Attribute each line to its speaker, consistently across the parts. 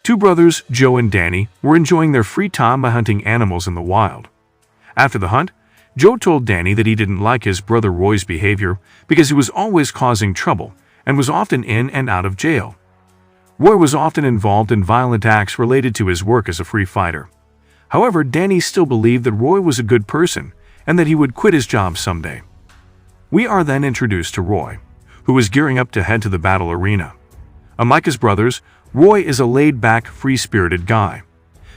Speaker 1: Two brothers, Joe and Danny, were enjoying their free time by hunting animals in the wild. After the hunt, Joe told Danny that he didn't like his brother Roy's behavior because he was always causing trouble and was often in and out of jail. Roy was often involved in violent acts related to his work as a free fighter. However, Danny still believed that Roy was a good person and that he would quit his job someday. We are then introduced to Roy, who is gearing up to head to the battle arena. Unlike his brothers, Roy is a laid-back, free-spirited guy.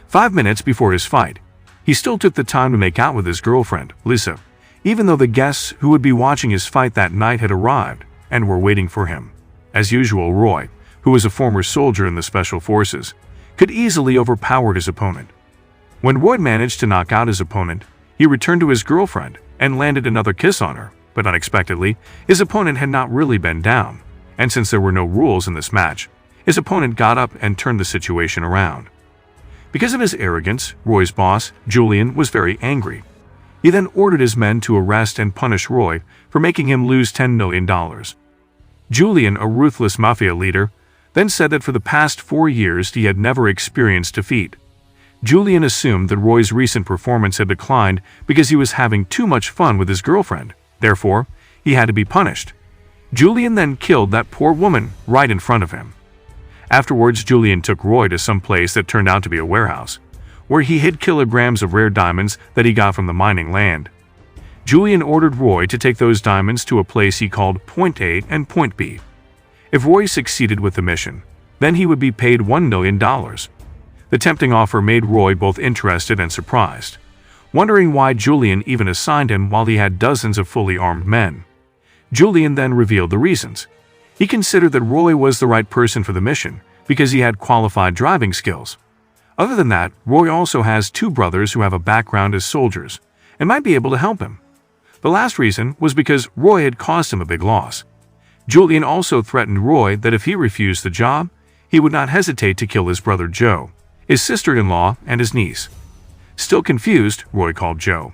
Speaker 1: 5 minutes before his fight, he still took the time to make out with his girlfriend, Lisa, even though the guests who would be watching his fight that night had arrived and were waiting for him. As usual, Roy, who was a former soldier in the Special Forces, could easily overpower his opponent. When Roy managed to knock out his opponent, he returned to his girlfriend and landed another kiss on her, but unexpectedly, his opponent had not really been down, and since there were no rules in this match, his opponent got up and turned the situation around. Because of his arrogance, Roy's boss, Julian, was very angry. He then ordered his men to arrest and punish Roy for making him lose $10 million. Julian, a ruthless mafia leader, then said that for the past 4 years he had never experienced defeat. Julian assumed that Roy's recent performance had declined because he was having too much fun with his girlfriend. Therefore, he had to be punished. Julian then killed that poor woman right in front of him. Afterwards, Julian took Roy to some place that turned out to be a warehouse, where he hid kilograms of rare diamonds that he got from the mining land. Julian ordered Roy to take those diamonds to a place he called Point A and Point B. If Roy succeeded with the mission, then he would be paid $1 million. The tempting offer made Roy both interested and surprised, wondering why Julian even assigned him while he had dozens of fully armed men. Julian then revealed the reasons. He considered that Roy was the right person for the mission because he had qualified driving skills. Other than that, Roy also has 2 brothers who have a background as soldiers and might be able to help him. The last reason was because Roy had caused him a big loss. Julian also threatened Roy that if he refused the job, he would not hesitate to kill his brother Joe, his sister-in-law, and his niece. Still confused, Roy called Joe.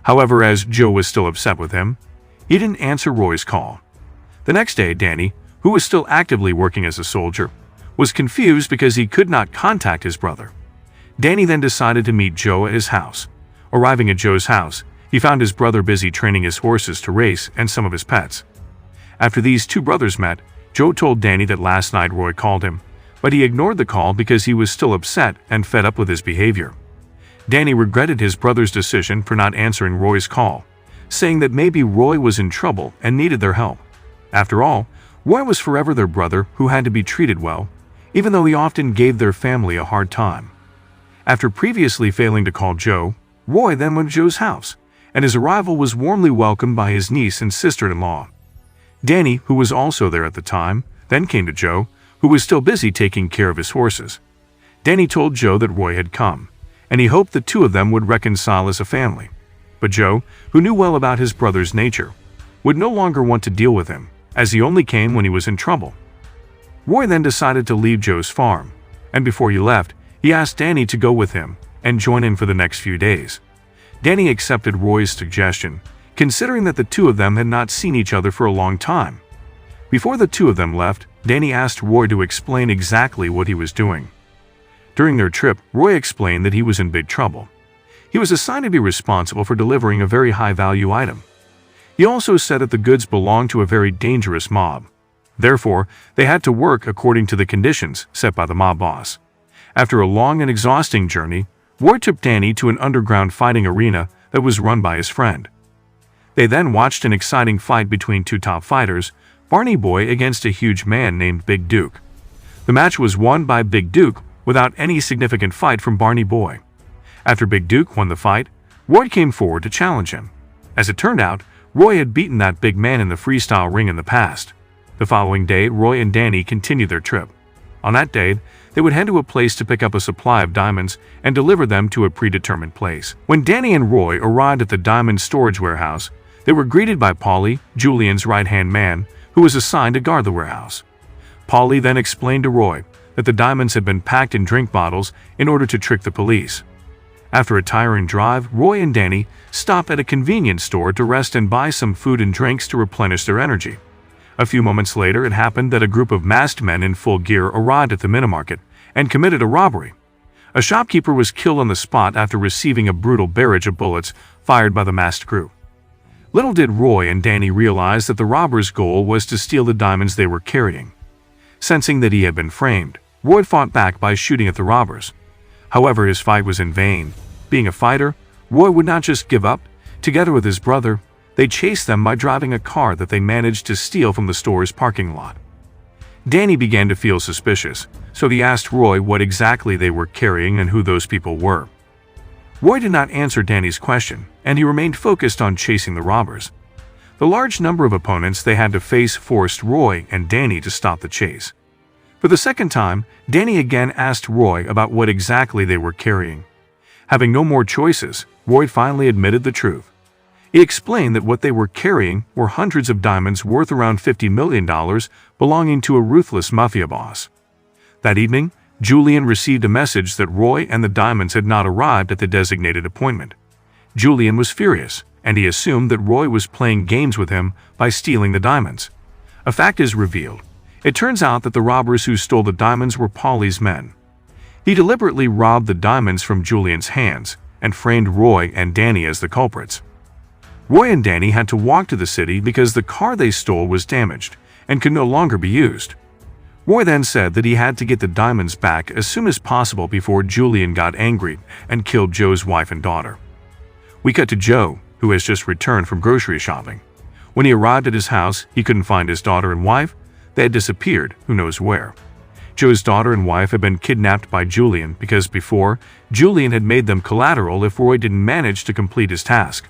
Speaker 1: However, as Joe was still upset with him, he didn't answer Roy's call. The next day, Danny, who was still actively working as a soldier, was confused because he could not contact his brother. Danny then decided to meet Joe at his house. Arriving at Joe's house, he found his brother busy training his horses to race and some of his pets. After these 2 brothers met, Joe told Danny that last night Roy called him, but he ignored the call because he was still upset and fed up with his behavior. Danny regretted his brother's decision for not answering Roy's call, saying that maybe Roy was in trouble and needed their help. After all, Roy was forever their brother who had to be treated well, even though he often gave their family a hard time. After previously failing to call Joe, Roy then went to Joe's house, and his arrival was warmly welcomed by his niece and sister-in-law. Danny, who was also there at the time, then came to Joe, who was still busy taking care of his horses. Danny told Joe that Roy had come, and he hoped the 2 of them would reconcile as a family. But Joe, who knew well about his brother's nature, would no longer want to deal with him, as he only came when he was in trouble. Roy then decided to leave Joe's farm, and before he left, he asked Danny to go with him and join him for the next few days. Danny accepted Roy's suggestion, considering that the 2 of them had not seen each other for a long time. Before the 2 of them left, Danny asked Roy to explain exactly what he was doing. During their trip, Roy explained that he was in big trouble. He was assigned to be responsible for delivering a very high-value item. He also said that the goods belonged to a very dangerous mob. Therefore, they had to work according to the conditions set by the mob boss. After a long and exhausting journey, Roy took Danny to an underground fighting arena that was run by his friend. They then watched an exciting fight between 2 top fighters, Barney Boy against a huge man named Big Duke. The match was won by Big Duke without any significant fight from Barney Boy. After Big Duke won the fight, Roy came forward to challenge him. As it turned out, Roy had beaten that big man in the freestyle ring in the past. The following day, Roy and Danny continued their trip. On that day, they would head to a place to pick up a supply of diamonds and deliver them to a predetermined place. When Danny and Roy arrived at the diamond storage warehouse, they were greeted by Paulie, Julian's right-hand man, who was assigned to guard the warehouse. Paulie then explained to Roy that the diamonds had been packed in drink bottles in order to trick the police. After a tiring drive, Roy and Danny stopped at a convenience store to rest and buy some food and drinks to replenish their energy. A few moments later, it happened that a group of masked men in full gear arrived at the minimarket and committed a robbery. A shopkeeper was killed on the spot after receiving a brutal barrage of bullets fired by the masked crew. Little did Roy and Danny realize that the robbers' goal was to steal the diamonds they were carrying. Sensing that he had been framed, Roy fought back by shooting at the robbers. However, his fight was in vain. Being a fighter, Roy would not just give up. Together with his brother, they chased them by driving a car that they managed to steal from the store's parking lot. Danny began to feel suspicious, so he asked Roy what exactly they were carrying and who those people were. Roy did not answer Danny's question, and he remained focused on chasing the robbers. The large number of opponents they had to face forced Roy and Danny to stop the chase. For the second time, Danny again asked Roy about what exactly they were carrying. Having no more choices, Roy finally admitted the truth. He explained that what they were carrying were hundreds of diamonds worth around $50 million belonging to a ruthless mafia boss. That evening, Julian received a message that Roy and the diamonds had not arrived at the designated appointment. Julian was furious, and he assumed that Roy was playing games with him by stealing the diamonds. A fact is revealed. It turns out that the robbers who stole the diamonds were Paulie's men. He deliberately robbed the diamonds from Julian's hands and framed Roy and Danny as the culprits. Roy and Danny had to walk to the city because the car they stole was damaged and could no longer be used. Roy then said that he had to get the diamonds back as soon as possible before Julian got angry and killed Joe's wife and daughter. We cut to Joe, who has just returned from grocery shopping. When he arrived at his house, he couldn't find his daughter and wife. They had disappeared, who knows where. Joe's daughter and wife had been kidnapped by Julian because before, Julian had made them collateral if Roy didn't manage to complete his task.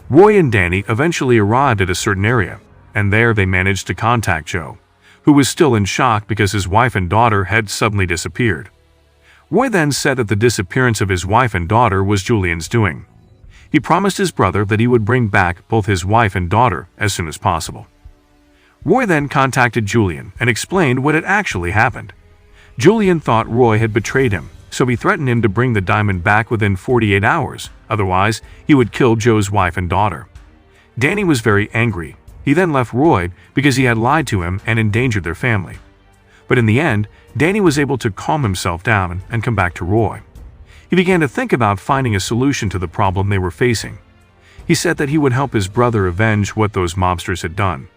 Speaker 1: Roy and Danny eventually arrived at a certain area, and there they managed to contact Joe, who was still in shock because his wife and daughter had suddenly disappeared. Roy then said that the disappearance of his wife and daughter was Julian's doing. He promised his brother that he would bring back both his wife and daughter as soon as possible. Roy then contacted Julian and explained what had actually happened. Julian thought Roy had betrayed him, so he threatened him to bring the diamond back within 48 hours, otherwise he would kill Joe's wife and daughter. Danny was very angry. He then left Roy because he had lied to him and endangered their family. But in the end, Danny was able to calm himself down and come back to Roy. He began to think about finding a solution to the problem they were facing. He said that he would help his brother avenge what those mobsters had done.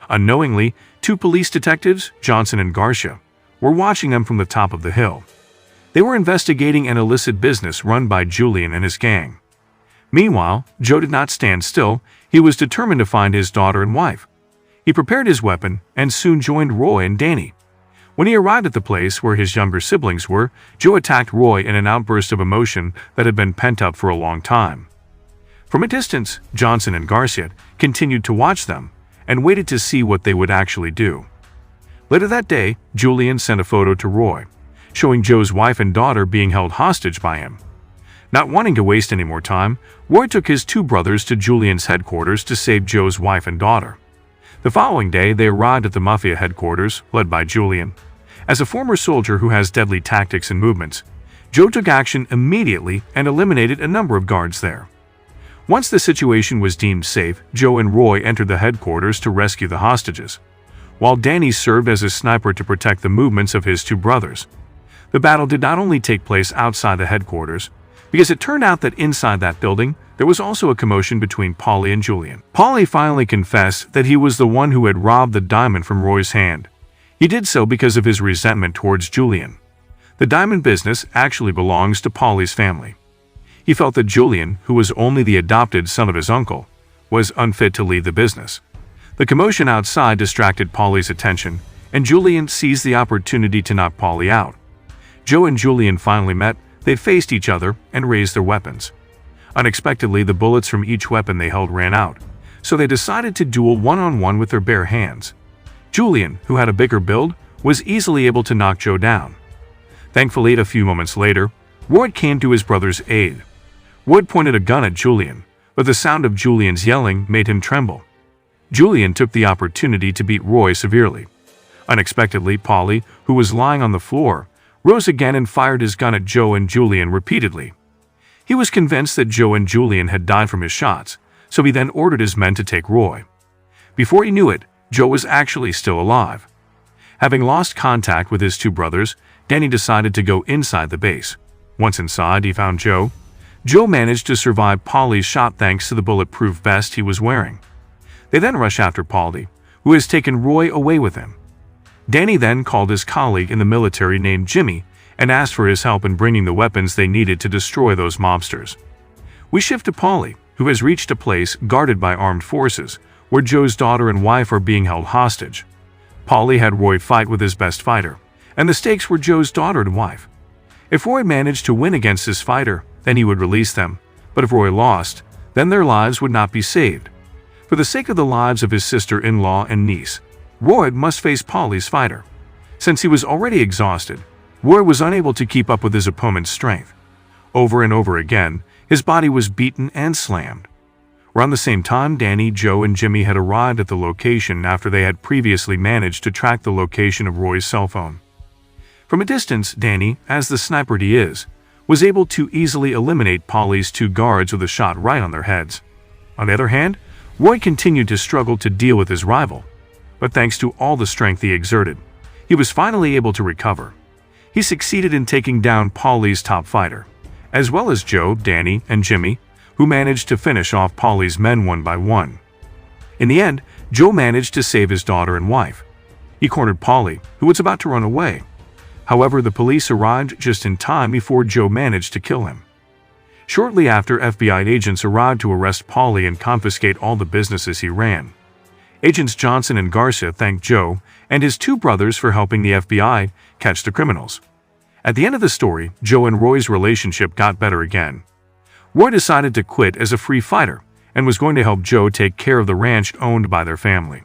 Speaker 1: Unknowingly, two police detectives, Johnson and Garcia, were watching them from the top of the hill. They were investigating an illicit business run by Julian and his gang. Meanwhile, Joe did not stand still. He was determined to find his daughter and wife. He prepared his weapon and soon joined Roy and Danny. When he arrived at the place where his younger siblings were, Joe attacked Roy in an outburst of emotion that had been pent up for a long time. From a distance, Johnson and Garcia continued to watch them and waited to see what they would actually do. Later that day, Julian sent a photo to Roy, showing Joe's wife and daughter being held hostage by him. Not wanting to waste any more time, Roy took his two brothers to Julian's headquarters to save Joe's wife and daughter. The following day, they arrived at the Mafia headquarters, led by Julian. As a former soldier who has deadly tactics and movements, Joe took action immediately and eliminated a number of guards there. Once the situation was deemed safe, Joe and Roy entered the headquarters to rescue the hostages, while Danny served as a sniper to protect the movements of his two brothers. The battle did not only take place outside the headquarters, because it turned out that inside that building, there was also a commotion between Paulie and Julian. Paulie finally confessed that he was the one who had robbed the diamond from Roy's hand. He did so because of his resentment towards Julian. The diamond business actually belongs to Paulie's family. He felt that Julian, who was only the adopted son of his uncle, was unfit to lead the business. The commotion outside distracted Paulie's attention, and Julian seized the opportunity to knock Paulie out. Joe and Julian finally met. They faced each other and raised their weapons. Unexpectedly, the bullets from each weapon they held ran out, so they decided to duel one-on-one with their bare hands. Julian, who had a bigger build, was easily able to knock Joe down. Thankfully, a few moments later, Roy came to his brother's aid. Roy pointed a gun at Julian, but the sound of Julian's yelling made him tremble. Julian took the opportunity to beat Roy severely. Unexpectedly, Paulie, who was lying on the floor, rose again and fired his gun at Joe and Julian repeatedly. He was convinced that Joe and Julian had died from his shots, so he then ordered his men to take Roy. Before he knew it, Joe was actually still alive. Having lost contact with his two brothers, Danny decided to go inside the base. Once inside, he found Joe. Joe managed to survive Paulie's shot thanks to the bulletproof vest he was wearing. They then rush after Paulie, who has taken Roy away with him. Danny then called his colleague in the military named Jimmy and asked for his help in bringing the weapons they needed to destroy those mobsters. We shift to Paulie, who has reached a place guarded by armed forces, where Joe's daughter and wife are being held hostage. Paulie had Roy fight with his best fighter, and the stakes were Joe's daughter and wife. If Roy managed to win against his fighter, then he would release them, but if Roy lost, then their lives would not be saved. For the sake of the lives of his sister-in-law and niece, Roy must face Paulie's fighter. Since he was already exhausted, Roy was unable to keep up with his opponent's strength. Over and over again, his body was beaten and slammed. Around the same time, Danny, Joe, and Jimmy had arrived at the location after they had previously managed to track the location of Roy's cell phone. From a distance, Danny, as the sniper he is, was able to easily eliminate Paulie's two guards with a shot right on their heads. On the other hand, Roy continued to struggle to deal with his rival, but thanks to all the strength he exerted, he was finally able to recover. He succeeded in taking down Paulie's top fighter, as well as Joe, Danny, and Jimmy, who managed to finish off Paulie's men one by one. In the end, Joe managed to save his daughter and wife. He cornered Paulie, who was about to run away. However, the police arrived just in time before Joe managed to kill him. Shortly after, FBI agents arrived to arrest Paulie and confiscate all the businesses he ran. Agents Johnson and Garcia thanked Joe and his two brothers for helping the FBI catch the criminals. At the end of the story, Joe and Roy's relationship got better again. Roy decided to quit as a free fighter and was going to help Joe take care of the ranch owned by their family.